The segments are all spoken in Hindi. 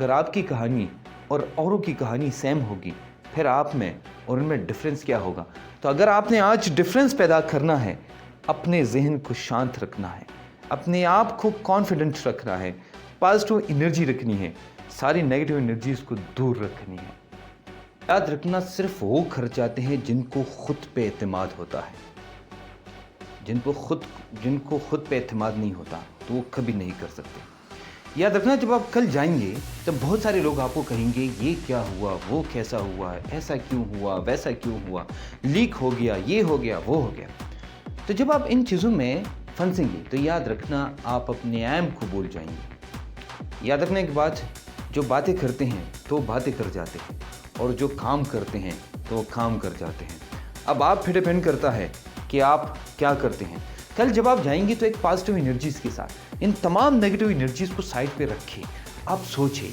अगर आपकी कहानी और औरों की कहानी सेम होगी, फिर आप में और उनमें डिफरेंस क्या होगा? तो अगर आपने आज डिफरेंस पैदा करना है, अपने ज़हन को शांत रखना है, अपने आप को कॉन्फिडेंट रखना है, पॉजिटिव एनर्जी रखनी है, सारी नेगेटिव एनर्जीज़ को दूर रखनी है। याद रखना, सिर्फ वो कर जाते हैं जिनको खुद पे एतमाद होता है। जिनको खुद पे एतमाद नहीं होता, तो वो कभी नहीं कर सकते। याद रखना, जब आप कल जाएंगे तब बहुत सारे लोग आपको कहेंगे ये क्या हुआ, वो कैसा हुआ, ऐसा क्यों हुआ, वैसा क्यों हुआ, लीक हो गया, ये हो गया, वो हो गया। तो जब आप इन चीज़ों में फंसेंगे तो याद रखना, आप अपने ऐम को भूल जाएंगे। याद रखने की बात, जो बातें करते हैं तो बातें कर जाते हैं, और जो काम करते हैं तो वो काम कर जाते हैं। अब आप पे डिपेंड करता है कि आप क्या करते हैं। कल जब आप जाएंगे तो एक पॉजिटिव एनर्जीज़ के साथ इन तमाम नेगेटिव एनर्जीज़ को साइड पे रखें। आप सोचें,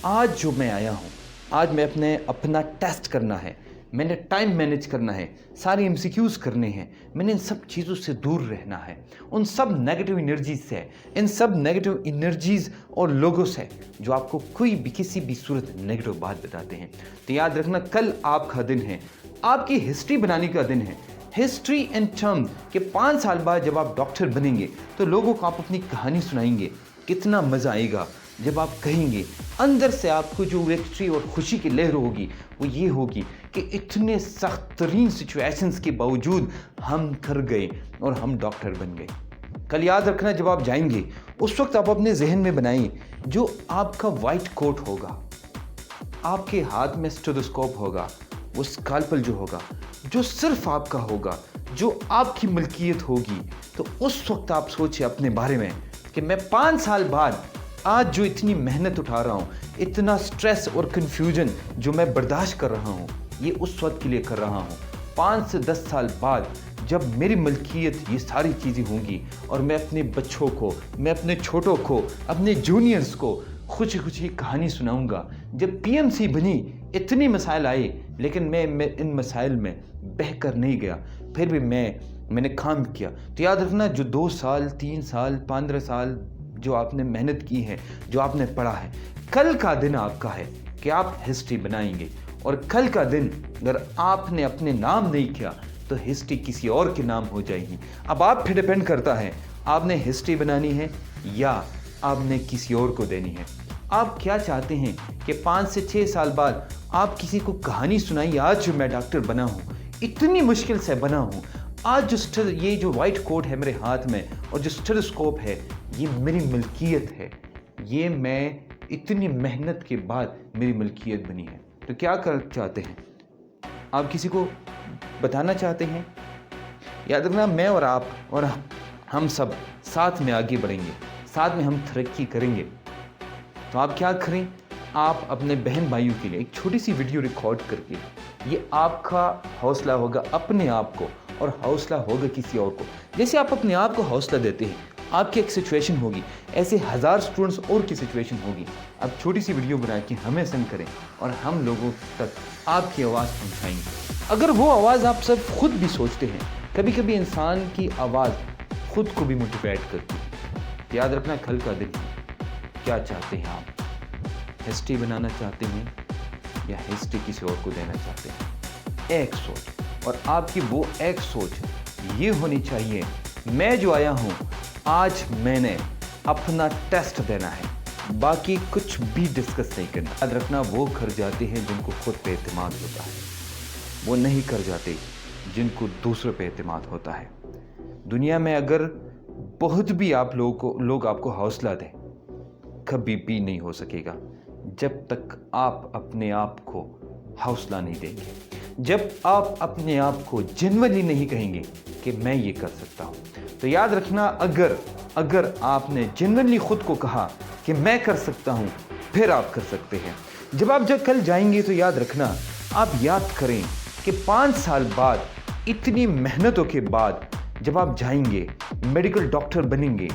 आज जो मैं आया हूँ, आज मैं अपना टेस्ट करना है, मैंने टाइम मैनेज करना है, सारे एमसीक्यूज़ करने हैं, मैंने इन सब चीज़ों से दूर रहना है, उन सब नेगेटिव एनर्जीज़ से, इन सब नेगेटिव एनर्जीज़ और लोगों से जो आपको कोई भी किसी भी सूरत नेगेटिव बात बताते हैं। तो याद रखना, कल आपका दिन है, आपकी हिस्ट्री बनाने का दिन है। हिस्ट्री एंड टर्म के 5 साल बाद जब आप डॉक्टर बनेंगे तो लोगों को आप अपनी कहानी सुनाएंगे। कितना मज़ा आएगा जब आप कहेंगे, अंदर से आपको जो विक्ट्री और खुशी की लहर होगी वो ये होगी कि इतने सख्त तरीन सिचुएशंस के बावजूद हम कर गए और हम डॉक्टर बन गए। कल याद रखना, जब आप जाएंगे उस वक्त आप अपने जहन में बनाएं, जो आपका वाइट कोट होगा, आपके हाथ में स्टेथोस्कोप होगा, वो स्काल्पल जो होगा, जो सिर्फ आपका होगा, जो आपकी मलकियत होगी। तो उस वक्त आप सोचिए अपने बारे में कि मैं 5 साल बाद आज जो इतनी मेहनत उठा रहा हूँ, इतना स्ट्रेस और कन्फ्यूजन जो मैं बर्दाश्त कर रहा हूँ, ये उस वक्त के लिए कर रहा हूँ। 5 से 10 साल बाद जब मेरी मलकियत ये सारी चीज़ें होंगी और मैं अपने बच्चों को, मैं अपने छोटों को, अपने जूनियर्स को खुशी खुशी कहानी सुनाऊंगा। जब पीएमसी बनी, इतनी मसाइल आए, लेकिन मैं इन मसाइल में बहकर नहीं गया, फिर भी मैंने काम किया। तो याद रखना, जो 2 साल, 3 साल, 15 साल जो आपने मेहनत की है, जो आपने पढ़ा है, कल का दिन आपका है कि आप हिस्ट्री बनाएंगे। और कल का दिन अगर आपने अपने नाम नहीं किया तो हिस्ट्री किसी और के नाम हो जाएगी। अब आप पे डिपेंड करता है, आपने हिस्ट्री बनानी है या आपने किसी और को देनी है। आप क्या चाहते हैं कि 5 से 6 साल बाद आप किसी को कहानी सुनाइए, आज जो मैं डॉक्टर बना हूँ, इतनी मुश्किल से बना हूँ, आज ये जो वाइट कोट है मेरे हाथ में और जो स्टेथोस्कोप है, ये मेरी मलकियत है, ये मैं इतनी मेहनत के बाद मेरी मलकियत बनी है। तो क्या कर चाहते हैं आप? किसी को बताना चाहते हैं? याद रखना, मैं और आप और हम सब साथ में आगे बढ़ेंगे, साथ में हम तरक्की करेंगे। तो आप क्या करें, आप अपने बहन भाइयों के लिए एक छोटी सी वीडियो रिकॉर्ड करके, ये आपका हौसला होगा अपने आप को और हौसला होगा किसी और को। जैसे आप अपने आप को हौसला देते हैं, आपकी एक सिचुएशन होगी, ऐसे 1000 स्टूडेंट्स और की सिचुएशन होगी। आप छोटी सी वीडियो बना के हमें सेंड करें और हम लोगों तक आपकी आवाज़ पहुंचाएंगे। अगर वो आवाज़ आप सब खुद भी सोचते हैं, कभी कभी इंसान की आवाज़ खुद को भी मोटिवेट करती है। याद रखना, कल का दिन है, क्या चाहते हैं आप? हिस्ट्री बनाना चाहते हैं या हिस्ट्री किसी और को देना चाहते हैं? एक सोच, और आपकी वो एक सोच ये होनी चाहिए, मैं जो आया हूँ आज मैंने अपना टेस्ट देना है, बाकी कुछ भी डिस्कस नहीं करना। याद रखना, वो कर जाते हैं जिनको खुद पे एतमाद होता है, वो नहीं कर जाते जिनको दूसरों पे एतमाद होता है। दुनिया में अगर बहुत भी लोग आपको हौसला दें, कभी भी नहीं हो सकेगा जब तक आप अपने आप को हौसला नहीं देंगे, जब आप अपने आप को जेन्युइनली नहीं कहेंगे कि मैं ये कर सकता हूँ। तो याद रखना, अगर आपने जेन्युइनली खुद को कहा कि मैं कर सकता हूँ, फिर आप कर सकते हैं। जब कल जाएंगे तो याद रखना, आप याद करें कि 5 साल बाद, इतनी मेहनतों के बाद जब आप जाएंगे, मेडिकल डॉक्टर बनेंगे,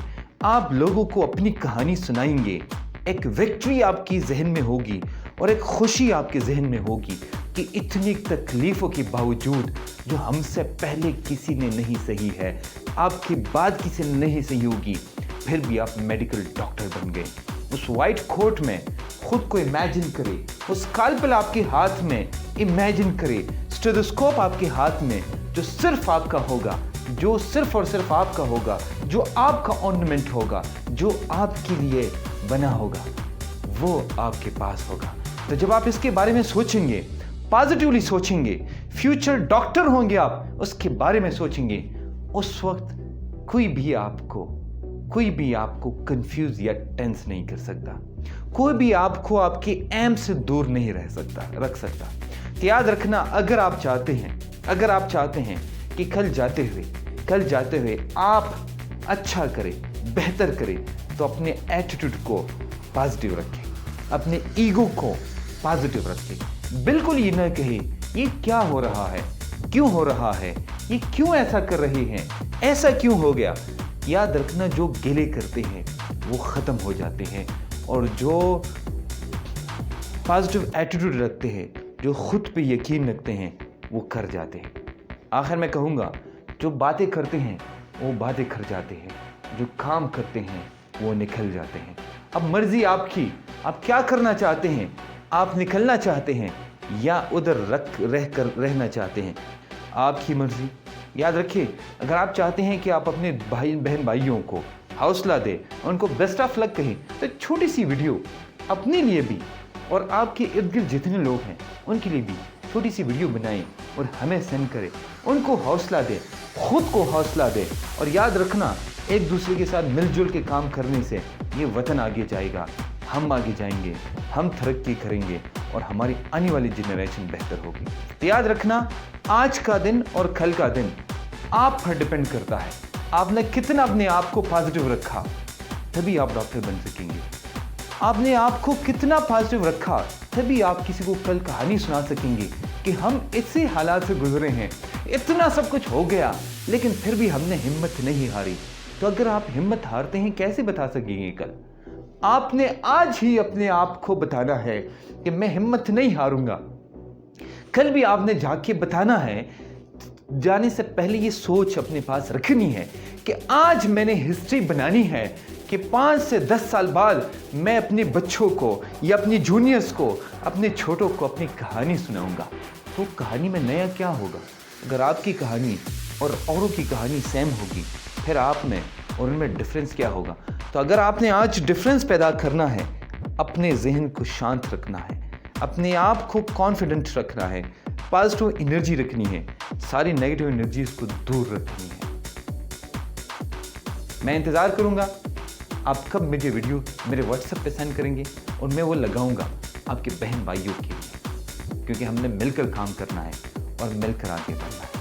आप लोगों को अपनी कहानी सुनाएंगे, एक विक्ट्री आपकी जहन में होगी और एक खुशी आपके जहन में होगी कि इतनी तकलीफ़ों के बावजूद जो हमसे पहले किसी ने नहीं सही है, आपके बाद किसी ने नहीं सही होगी, फिर भी आप मेडिकल डॉक्टर बन गए। उस वाइट कोट में खुद को इमेजिन करें, उस स्कैल्पेल आपके हाथ में इमेजिन करें, स्टेथोस्कोप आपके हाथ में जो सिर्फ आपका होगा, जो सिर्फ और सिर्फ आपका होगा, जो आपका ऑर्नामेंट होगा, जो आपके लिए बना होगा, वो आपके पास होगा। तो जब आप इसके बारे में सोचेंगे, पॉजिटिवली सोचेंगे, फ्यूचर डॉक्टर होंगे आप, उसके बारे में सोचेंगे, उस वक्त कोई भी आपको कंफ्यूज या टेंस नहीं कर सकता, कोई भी आपको आपके एम से दूर नहीं रख सकता। तो याद रखना, अगर आप चाहते हैं कि कल जाते हुए आप अच्छा करें, बेहतर करें, तो अपने एटीट्यूड को पॉजिटिव रखें, अपने ईगो को पॉजिटिव रखें। बिल्कुल ये न कहे ये क्या हो रहा है, क्यों हो रहा है, ये क्यों ऐसा कर रहे हैं, ऐसा क्यों हो गया। याद रखना, जो गिले करते हैं वो ख़त्म हो जाते हैं, और जो पॉजिटिव एटीट्यूड रखते हैं, जो खुद पे यकीन रखते हैं, वो कर जाते हैं। आखिर में कहूँगा, जो बातें करते हैं वो बातें कर जाते हैं, जो काम करते हैं वो निकल जाते हैं। अब मर्जी आपकी, आप क्या करना चाहते हैं, आप निकलना चाहते हैं या उधर रहना चाहते हैं, आपकी मर्जी। याद रखिए, अगर आप चाहते हैं कि आप अपने भाइयों को हौसला दें, उनको बेस्ट ऑफ लक कहें, तो छोटी सी वीडियो अपने लिए भी और आपके इर्द गिर्द जितने लोग हैं उनके लिए भी छोटी सी वीडियो बनाएं और हमें सेंड करें, उनको हौसला दें, खुद को हौसला दें। और याद रखना, एक दूसरे के साथ मिलजुल के काम करने से ये वतन आगे जाएगा, हम आगे जाएंगे, हम तरक्की करेंगे और हमारी आने वाली जनरेशन बेहतर होगी। तो याद रखना, आज का दिन और कल का दिन आप पर डिपेंड करता है। आपने कितना अपने आप को पॉजिटिव रखा, तभी आप डॉक्टर बन सकेंगे। आपने आप को कितना पॉजिटिव रखा, तभी आप किसी को कल कहानी सुना सकेंगे कि हम इसी हालात से गुजरे हैं, इतना सब कुछ हो गया, लेकिन फिर भी हमने हिम्मत नहीं हारी। तो अगर आप हिम्मत हारते हैं, कैसे बता सकेंगे कल? आपने आज ही अपने आप को बताना है कि मैं हिम्मत नहीं हारूंगा। कल भी आपने जाके बताना है, जाने से पहले ये सोच अपने पास रखनी है कि आज मैंने हिस्ट्री बनानी है कि 5 से 10 साल बाद मैं अपने बच्चों को या अपने जूनियर्स को, अपने छोटों को अपनी कहानी सुनाऊंगा। तो कहानी में नया क्या होगा? अगर आपकी कहानी और औरों की कहानी सेम होगी, फिर आप में और उनमें डिफरेंस क्या होगा? तो अगर आपने आज डिफरेंस पैदा करना है, अपने जहन को शांत रखना है, अपने आप को कॉन्फिडेंट रखना है, पॉजिटिव एनर्जी रखनी है, सारी नेगेटिव एनर्जीज को दूर रखनी है। मैं इंतज़ार करूंगा आप कब मुझे वीडियो मेरे व्हाट्सएप पे सेंड करेंगे और मैं वो लगाऊंगा आपके बहन भाइयों के लिए, क्योंकि हमने मिलकर काम करना है और मिलकर आगे बढ़ना है।